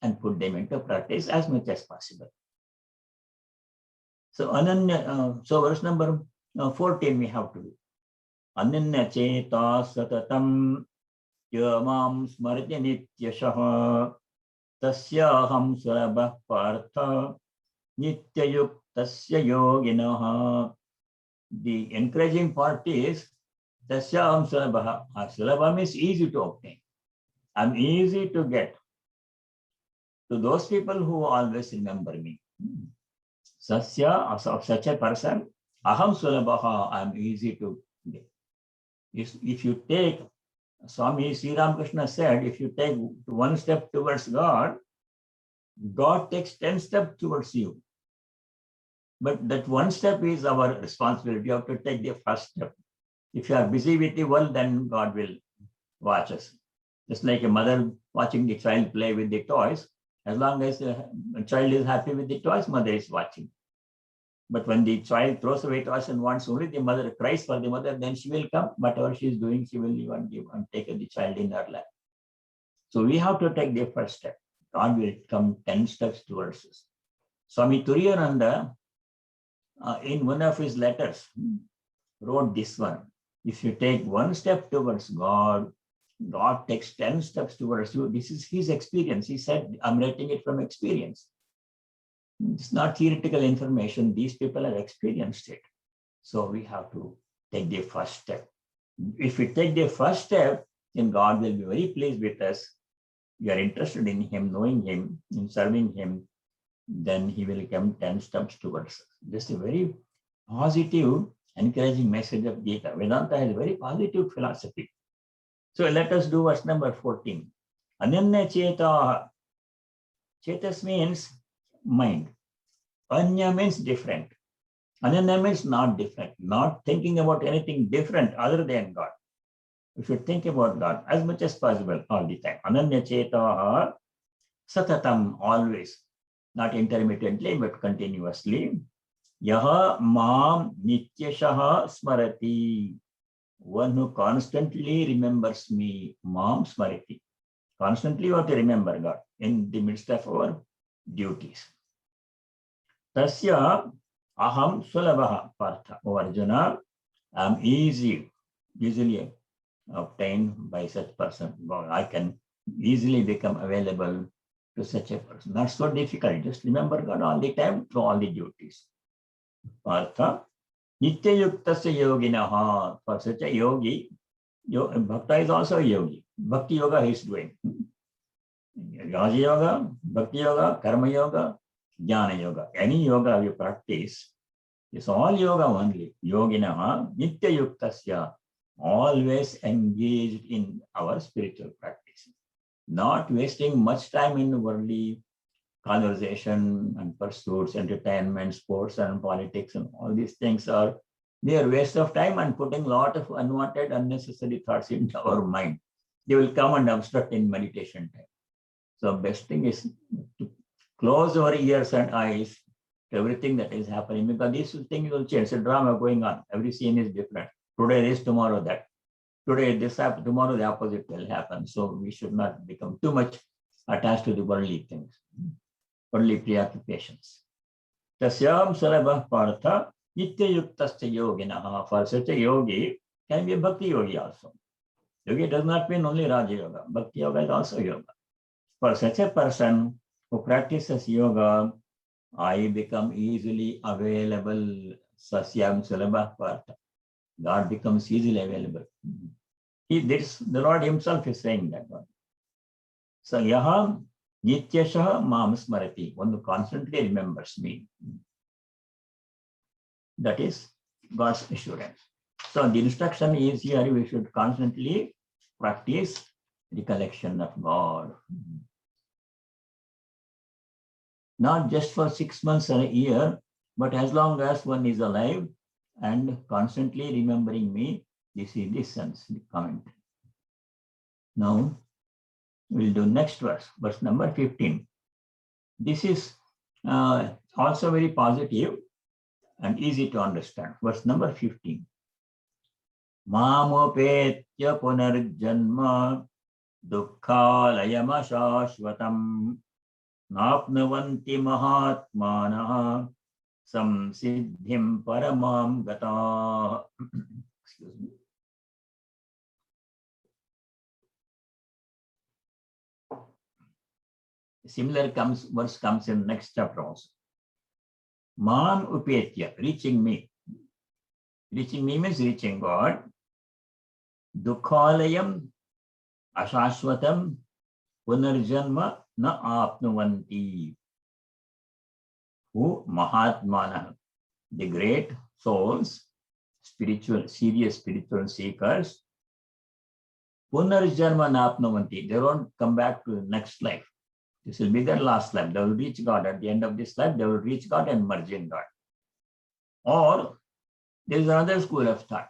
and put them into practice as much as possible. So so verse number 14 we have to do. Ananya cheta satatam yamam smarti nityashah tasyaham surabha partha nityayuktasya yoginah. The encouraging part is tasyaham surabha. Surabha means easy to obtain. I'm easy to get. To those people who always remember me. Sasya, of such a person, aham sulabha, I'm easy to get. If you take, Swami Sri Ramakrishna said, if you take one step towards God, God takes 10 steps towards you. But that one step is our responsibility. You have to take the first step. If you are busy with the world, then God will watch us. Just like a mother watching the child play with the toys. As long as the child is happy with the toys, mother is watching. But when the child throws away toys and wants only the mother, cries for the mother, then she will come. Whatever she is doing, she will even give and take the child in her lap. So we have to take the first step. God will come 10 steps towards us. Swami Turiyananda, in one of his letters, wrote this one. If you take one step towards God, God takes 10 steps towards you. This is his experience. He said, I'm writing it from experience. It's not theoretical information. These people have experienced it. So we have to take the first step. If we take the first step, then God will be very pleased with us. We are interested in Him, knowing Him, in serving Him, then He will come 10 steps towards us. This is a very positive, encouraging message of Gita. Vedanta has a very positive philosophy. So let us do verse number 14. Ananya cheta. Chetas means mind. Anya means different. Ananya means not different, not thinking about anything different other than God. We should think about God as much as possible all the time. Ananya cheta satatam, always, not intermittently but continuously. Yaha mam nityashaha smarati, one who constantly remembers me, mam smarati. Constantly we have to remember God in the midst of our duties. Tasya aham sulabha partha. O Arjuna, I am easily obtained by such person. I can easily become available to such a person. Not so difficult. Just remember God all the time through all the duties. Partha, nityayuktasya yoginaha. For such a yogi, Bhakta is also a yogi. Bhakti yoga he is doing. Raja yoga, Bhakti yoga, Karma yoga, Jnana yoga. Any yoga you practice, it's all yoga only. Yoginaha, nityayuktasya, always engaged in our spiritual practice. Not wasting much time in worldly conversation and pursuits, entertainment, sports and politics, and all these things are a waste of time and putting a lot of unwanted, unnecessary thoughts into our mind. They will come and obstruct in meditation time. So best thing is to close our ears and eyes to everything that is happening, because these things will change. It's a drama going on. Every scene is different. Today this, tomorrow that. Today this happens, tomorrow the opposite will happen. So we should not become too much attached to the worldly things, worldly preoccupations. Tasyam sarabha partha nityayuktasya yoginaha. For such a yogi can be a bhakti yogi also. Yogi does not mean only Raja yoga. Bhakti yoga is also yoga. For such a person who practices yoga, I become easily available. Sasyam sulabha partha. God becomes easily available. The Lord Himself is saying that one. So yaha nityashaha mam smarati, one who constantly remembers me. That is God's assurance. So the instruction is here, we should constantly practice recollection of God. Not just for 6 months or a year, but as long as one is alive and constantly remembering me. This is the sense, the comment. Now, we'll do next verse, verse number 15. This is also very positive and easy to understand. Verse number 15. Mamopetya punarjanma dukkhalayama shashvatam napnavanti mahatmanaha samsiddhim paramam gata. Excuse me. Similar verse comes in next chapter also. Mam upetya, reaching me. Reaching me means reaching God. Dukkhalayam ashashvatam punarjanma na apnuvanti. Who mahatmana, the great souls, serious spiritual seekers, punarjanma na apnuvanti. They won't come back to the next life. This will be their last life. They will reach God. At the end of this life, they will reach God and merge in God. Or there is another school of thought.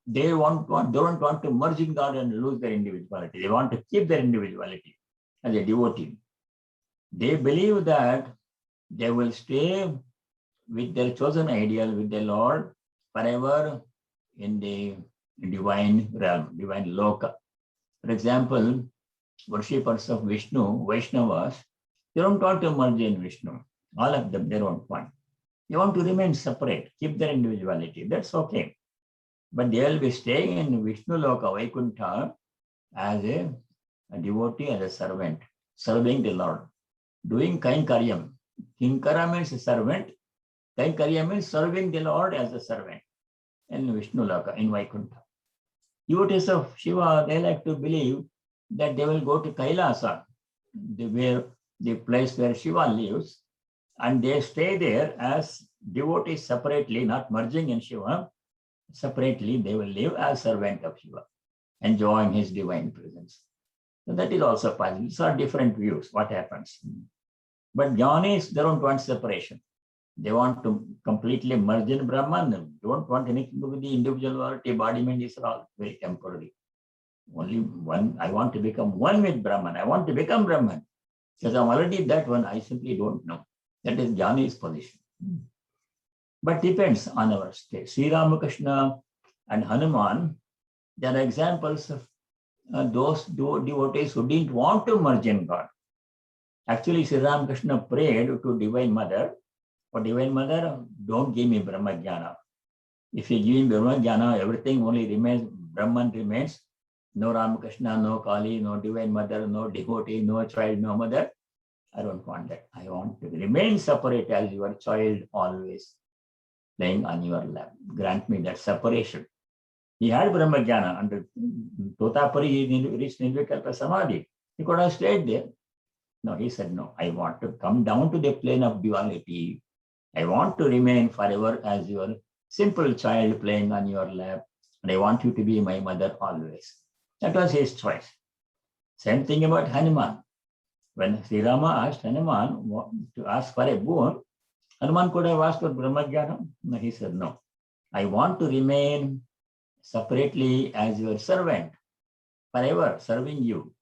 They don't want to merge in God and lose their individuality. They want to keep their individuality as a devotee. They believe that they will stay with their chosen ideal, with their Lord, forever in the divine realm, divine loka. For example, worshippers of Vishnu, Vaishnavas, they don't want to merge in Vishnu. All of them, they don't want. They want to remain separate, keep their individuality. That's okay. But they will be staying in Vishnu Loka, Vaikuntha, as a devotee, as a servant, serving the Lord, doing kind karyam, Kinkara means servant. Kainkariya means serving the Lord as a servant in Vishnu Loka, in Vaikuntha. Devotees of Shiva, they like to believe that they will go to Kailasa, the place where Shiva lives, and they stay there as devotees separately, not merging in Shiva. Separately, they will live as servant of Shiva, enjoying his divine presence. So that is also possible. These are different views, what happens. But Jnanis, they don't want separation. They want to completely merge in Brahman. They don't want anything to do with the individuality, embodiment. Is all very temporary. Only one, I want to become one with Brahman. I want to become Brahman. Because I'm already that one, I simply don't know. That is Jnani's position. But depends on our state. Sri Ramakrishna and Hanuman, they are examples of those devotees who didn't want to merge in God. Actually, Sri Ramakrishna prayed to Divine Mother, for Divine Mother, don't give me Brahma Jnana. If you give me Brahma Jnana, everything only remains, Brahman remains. No Ramakrishna, no Kali, no Divine Mother, no devotee, no child, no mother. I don't want that. I want to remain separate as your child, always playing on your lap. Grant me that separation. He had Brahma Jnana under Totapari, he reached Nirvikalpa Samadhi. He could have stayed there. No, he said, no, I want to come down to the plane of duality. I want to remain forever as your simple child playing on your lap. And I want you to be my mother always. That was his choice. Same thing about Hanuman. When Sri Rama asked Hanuman to ask for a boon, Hanuman could have asked for Brahmajnana. No, he said, no, I want to remain separately as your servant, forever serving you.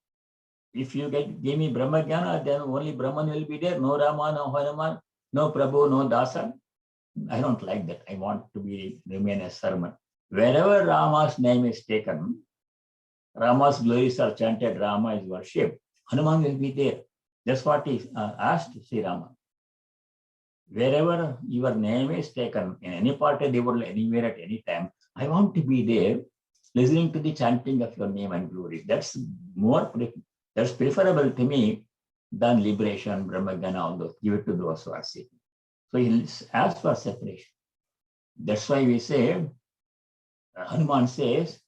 If you give me Brahmajnana, then only Brahman will be there, no Rama, no Hanuman, no Prabhu, no Dasa. I don't like that. I want to remain a servant. Wherever Rama's name is taken, Rama's glories are chanted, Rama is worshipped, Hanuman will be there. That's what he asked Sri Rama. Wherever your name is taken, in any part of the world, anywhere at any time, I want to be there, listening to the chanting of your name and glory. That's preferable to me than liberation, Brahmajnana, all those. Give it to those who are seeking. So he asks for separation. That's why we say, Hanuman says,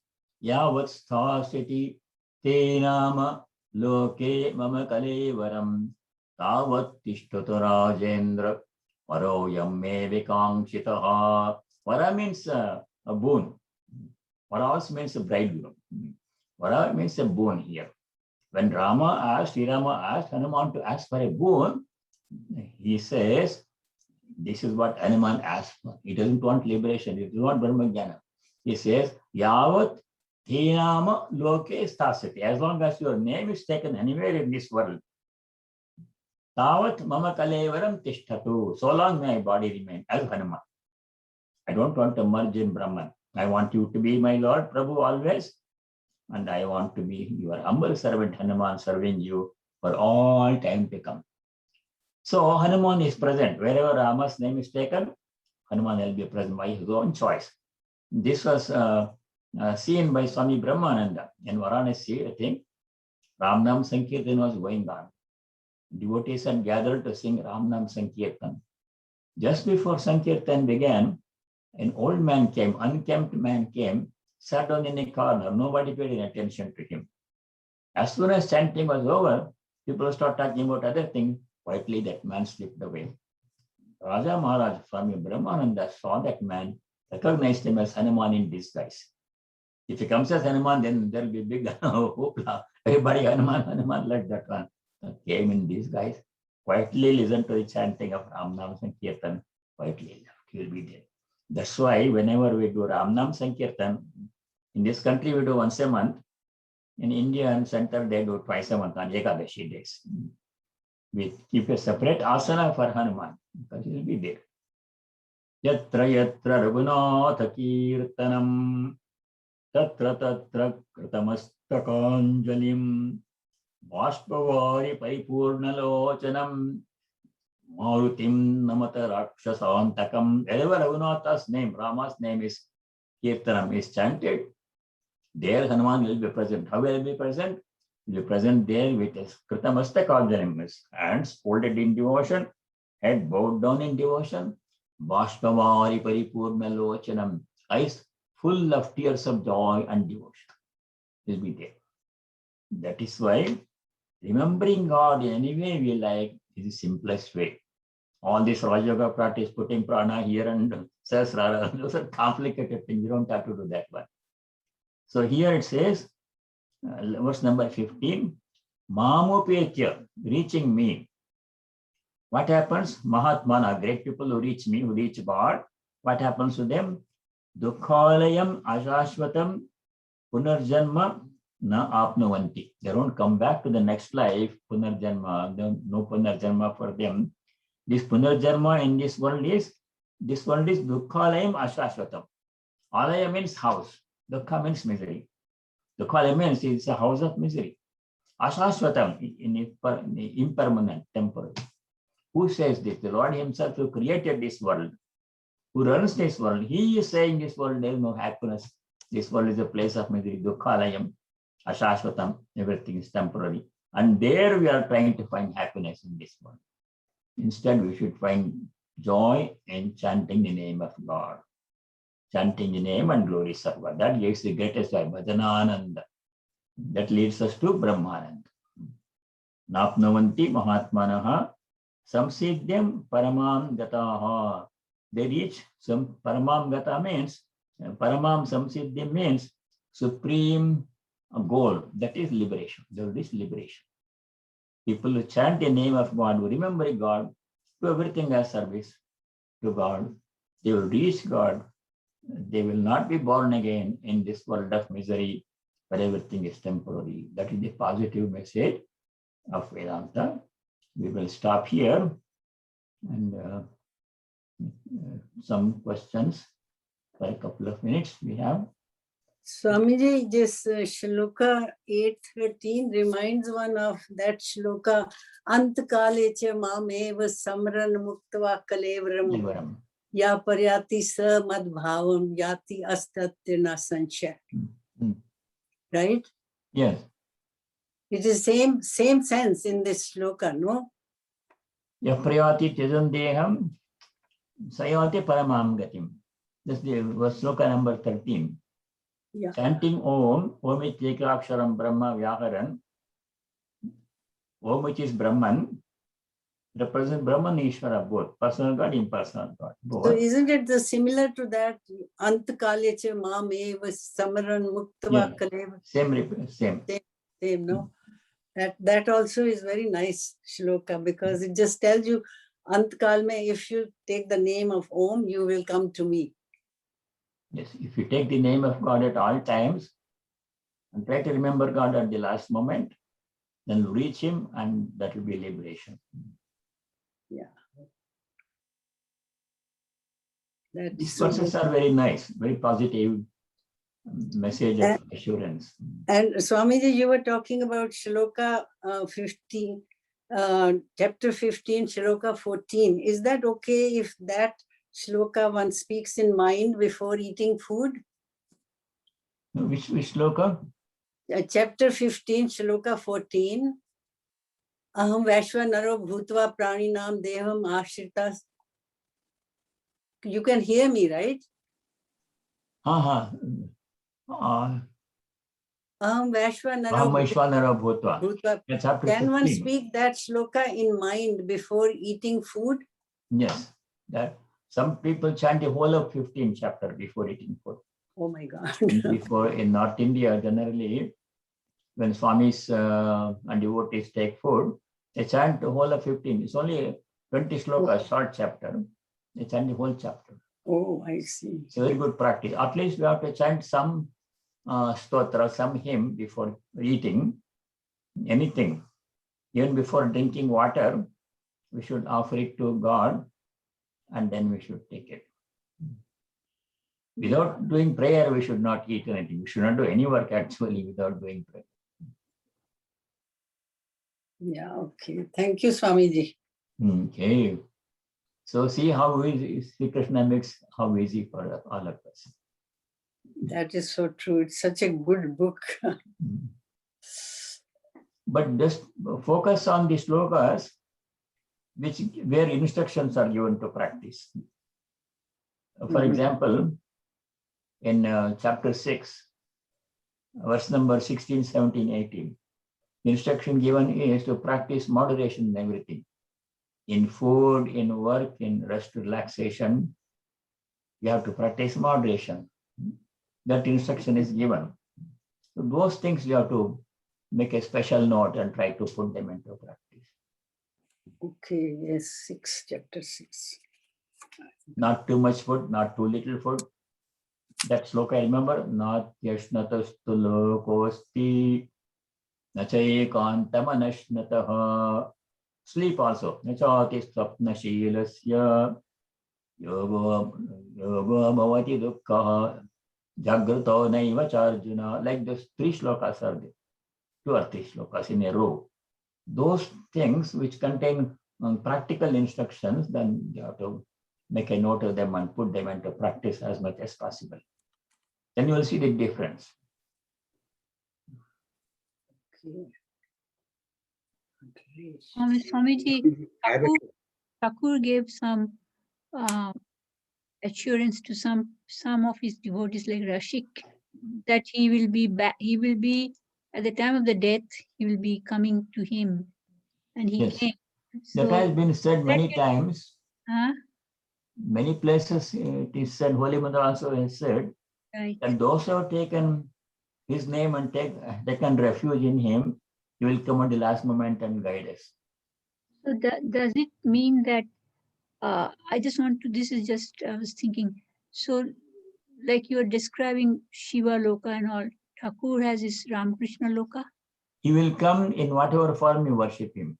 Yavat sthasiti te nama loke mama kalevaram tavat tishtata rajendra varoyam me vikangshitaha. Vara means a boon. Vara also means a bridegroom. Vara means a boon here. When Sri Rama asked Hanuman to ask for a boon, he says, this is what Hanuman asked for. He doesn't want liberation. He doesn't want Brahmajnana. He says, Yavat Dhinama Loke Stasati. As long as your name is taken anywhere in this world, Tavat Mama Kalevaram Tishtatu. So long may my body remain as Hanuman. I don't want to merge in Brahman. I want you to be my Lord, Prabhu, always. And I want to be your humble servant, Hanuman, serving you for all time to come. So Hanuman is present. Wherever Rama's name is taken, Hanuman will be present by his own choice. This was seen by Swami Brahmananda in Varanasi. I think Ramnam Sankirtan was going on. Devotees had gathered to sing Ramnam Sankirtan. Just before Sankirtan began, an old man came, unkempt man came, sat down in a corner. Nobody paid any attention to him. As soon as chanting was over, people start talking about other things. Quietly, that man slipped away. Raja Maharaj, Swami Brahmananda, saw that man, recognized him as Hanuman in disguise. If he comes as Hanuman, then there will be big hoopla. Everybody Hanuman like that one. Came in disguise, quietly listened to the chanting of Ramnam Sankirtan, quietly left. He will be there. That's why whenever we do Ramnam Sankirtan, in this country we do once a month. In India and Center, they do twice a month on Ekadashi days. We keep a separate asana for Hanuman, because he will be there. Yatra yatra Raghunatha Kirtanam tatra tatra kritamasttakanjalim Bashpavari Paripurnalochanam Marutim Namata Rakshasantakam. Wherever Raghunatha's name, Rama's name is Kirtanam is chanted, there Hanuman will be present. How will he be present? He will be present there with his Kritamasttakanjalim, his hands folded in devotion, head bowed down in devotion, Bashpavari Paripurna Lochanam, eyes full of tears of joy and devotion will be there. That is why remembering God in any way we like is the simplest way. All this Raja Yoga practice, putting prana here and sahasrara, those are complicated things. You don't have to do that one. So here it says, verse number 15, Mamopetya, reaching me. What happens? Mahatmana, great people who reach me, who reach God. What happens to them? Dukhalayam ashashvatam punarjanma na apnuvanti. They don't come back to the next life, punarjanma, no punarjanma for them. This punarjanma in this world is dukhalayam ashashvatam. Alaya means house. Dukha means misery. Dukhalaya means it's a house of misery. Ashashvatam, impermanent, temporary. Who says this? The Lord himself who created this world, who runs this world. He is saying this world, there is no happiness. This world is a place of misery. Dukhalayam, ashashvatam, everything is temporary. And there we are trying to find happiness in this world. Instead, we should find joy in chanting the name of God. Chanting the name and glory sarva. That gives the greatest joy, bhajanananda. That leads us to Brahmananda. Napnavanti mahatmanaha samsiddhyam paramam gataha. They reach some paramam gata means, paramam samsiddhyam means supreme goal. That is liberation. There is liberation. People who chant the name of God, who remember God, do everything as service to God. They will reach God. They will not be born again in this world of misery, but everything is temporary. That is the positive message of Vedanta. We will stop here and some questions for a couple of minutes we have. Swamiji, this shloka 813 reminds one of that shloka Antkale cha mameva samran muktva kalevram ya paryati sa madbhavam yati astatya sanshay. Right? Yes. It is same sense in this shloka, no? Yaprayati tizandeham sayati paramam gatim. This was shloka number 13. Yeah. Chanting Om Itiekaksharam Brahma Vyakaran. Om, which is Brahman, represents Brahman Ishvara, both personal God, impersonal God. Both. So isn't it similar to that Antkale cha mameva samran muktva kalevram? Same, no? That also is very nice shloka because it just tells you, Antkal mein, if you take the name of Om, you will come to me. Yes, if you take the name of God at all times and try to remember God at the last moment, then reach him and that will be liberation. Yeah. These verses are very nice, very positive message of assurance. And Swamiji, you were talking about shloka 15, chapter 15, shloka 14. Is that okay if that shloka one speaks in mind before eating food? Which shloka? Chapter 15, shloka 14. Aham Vaishvanaro Bhutva Praninam Deham Ashritas. You can hear me, right? Aham Vaishvanaro Bhutva. Can one speak that shloka in mind before eating food? Yes. That some people chant the whole of 15 chapter before eating food. Oh my God. Before in North India, generally, when Swamis and devotees take food, they chant the whole of 15. It's only 20 slokas, short chapter. They chant the whole chapter. Oh, I see. It's a very good practice. At least we have to chant some stotra, some hymn before eating anything. Even before drinking water, we should offer it to God and then we should take it. Without doing prayer, we should not eat anything. We should not do any work actually without doing prayer. Yeah, okay. Thank you, Swamiji. Okay. So see how easy Sri Krishna makes how easy for all of us. That is so true. It's such a good book. But just focus on the slokas where instructions are given to practice. For example, in chapter 6, verse number 16, 17, 18, the instruction given is to practice moderation in everything. In food, in work, in rest, relaxation, you have to practice moderation. That instruction is given. So those things you have to make a special note and try to put them into practice. Okay, yes, chapter 6. Not too much food, not too little food. That sloka, I remember, not yashnatastu lokosti, nachayekantamanashnataha. Sleep also. Nachati swapna shilasya, yoga bhavati dukkha, jagrato naiva charjuna. Like those 3 slokas are there. 2 or 3 slokas in a row. Those things which contain practical instructions, then you have to make a note of them and put them into practice as much as possible. Then you will see the difference. Okay. Swamiji, Thakur gave some assurance to some of his devotees like Rashik that he will be back. He will be at the time of the death. He will be coming to him, and he Yes. came. That has been said many times. Huh? Many places it is said, Holy Mother also has said, Right. that those who have taken his name and taken refuge in him, he will come at the last moment and guide us. So does it mean that I just want to, this is just, I was thinking, so like you're describing Shiva Loka and all, Thakur has his Ramakrishna Loka? He will come in whatever form you worship him.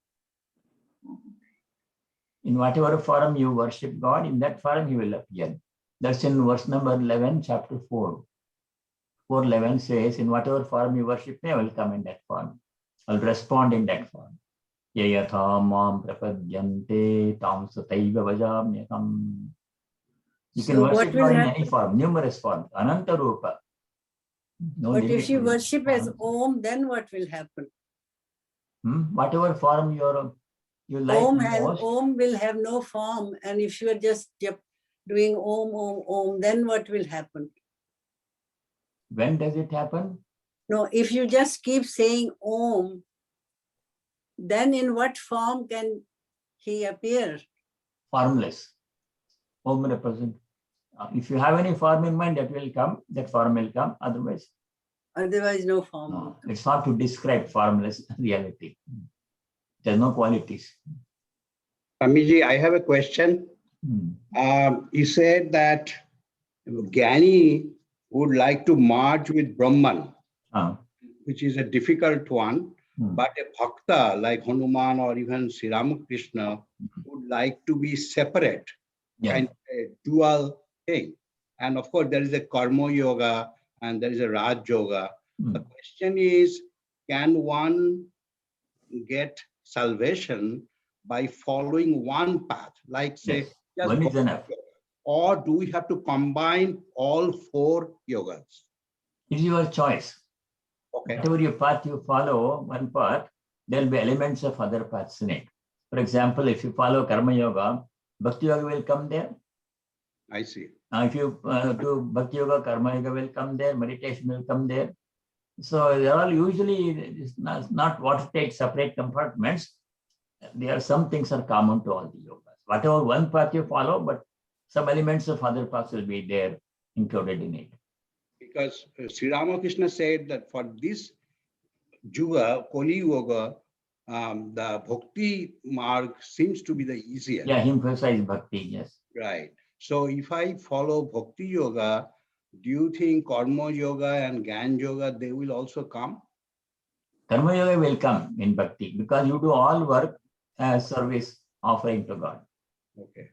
In whatever form you worship God, in that form he will appear. That's in verse number 11, chapter 4. 4:11 says, in whatever form you worship me, I will come in that form. I'll respond in that form. Yayatha mam prapadyante tam sataiva vajamyakam. You can worship God in any form, numerous forms, Ananta Rupa. No but limit if you to worship as Om, then what will happen? Whatever form you like most. Om will have no form, and if you are just doing Om, Om, Om, then what will happen? When does it happen? No, if you just keep saying Om, then in what form can he appear? Formless. Om represent. If you have any form in mind, that form will come. Otherwise, no form. No, it's not to describe formless reality. There's no qualities. Swamiji, I have a question. You said that Gyani would like to merge with Brahman, which is a difficult one, but a bhakta like Hanuman or even Sri Ramakrishna would like to be separate, kind of a dual thing. And of course, there is a Karma Yoga and there is a Raj Yoga. The question is, can one get salvation by following one path, like say, one is enough. Or do we have to combine all 4 yogas? It's your choice. Okay. Whatever path you follow, one path, there will be elements of other paths in it. For example, if you follow Karma Yoga, Bhakti Yoga will come there. I see. If you do Bhakti Yoga, Karma Yoga will come there, meditation will come there. So they are all usually not watertight separate compartments. There are some things are common to all the yogas. Whatever one path you follow, but some elements of other paths will be there included in it. Because Sri Ramakrishna said that for this Yuga, Kali Yoga, the Bhakti marg seems to be the easiest. Yeah, he emphasized Bhakti, yes. Right. So if I follow Bhakti Yoga, do you think Karma Yoga and Gyan Yoga, they will also come? Karma Yoga will come in Bhakti because you do all work as service offering to God. Okay.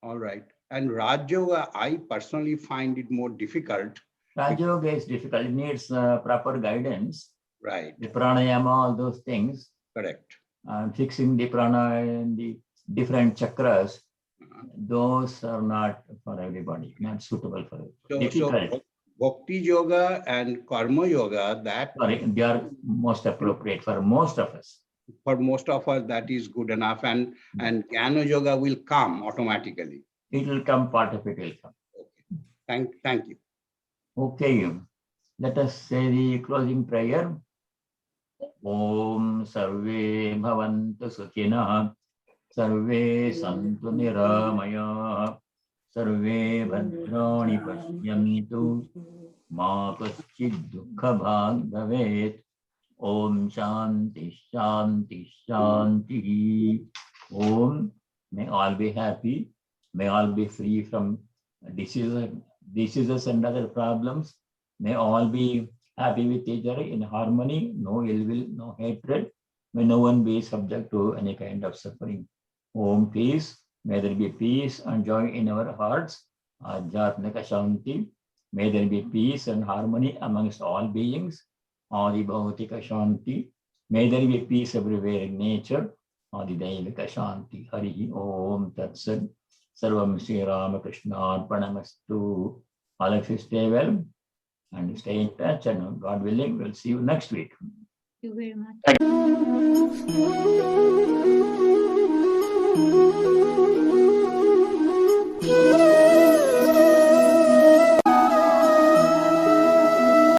All right. And Raj Yoga, I personally find it more difficult. Raj Yoga is difficult. It needs proper guidance. Right. The pranayama, all those things. Correct. Fixing the prana and the different chakras. Those are not for everybody, not suitable for it. So Bhakti Yoga and Karma Yoga, they are most appropriate for most of us. for most of us, that is good enough, and Jnana Yoga will come automatically. It will come, part of it will come. Thank you. Okay, let us say the closing prayer. Om Sarve Bhavantu Sukhina, Sarve Santu Niramaya, Sarve Bhadrani Pashyantu, Ma Kaschid Dukha Bhag Bhavet. Om Shanti Shanti Shanti. Om. May all be happy. May all be free from diseases and other problems. May all be happy with each other, in harmony, no ill will, no hatred. May no one be subject to any kind of suffering. Om peace. May there be peace and joy in our hearts. Ajatmika Shanti. May there be peace and harmony amongst all beings. Adi Bhautika Shanti. May there be peace everywhere in nature. Adi Daivika Shanti. Hari Om Tat Sat. Sarvam Sri Ramakrishna Arpanamastu. All of you stay well and stay in touch, and God willing, we'll see you next week. Thank you very much.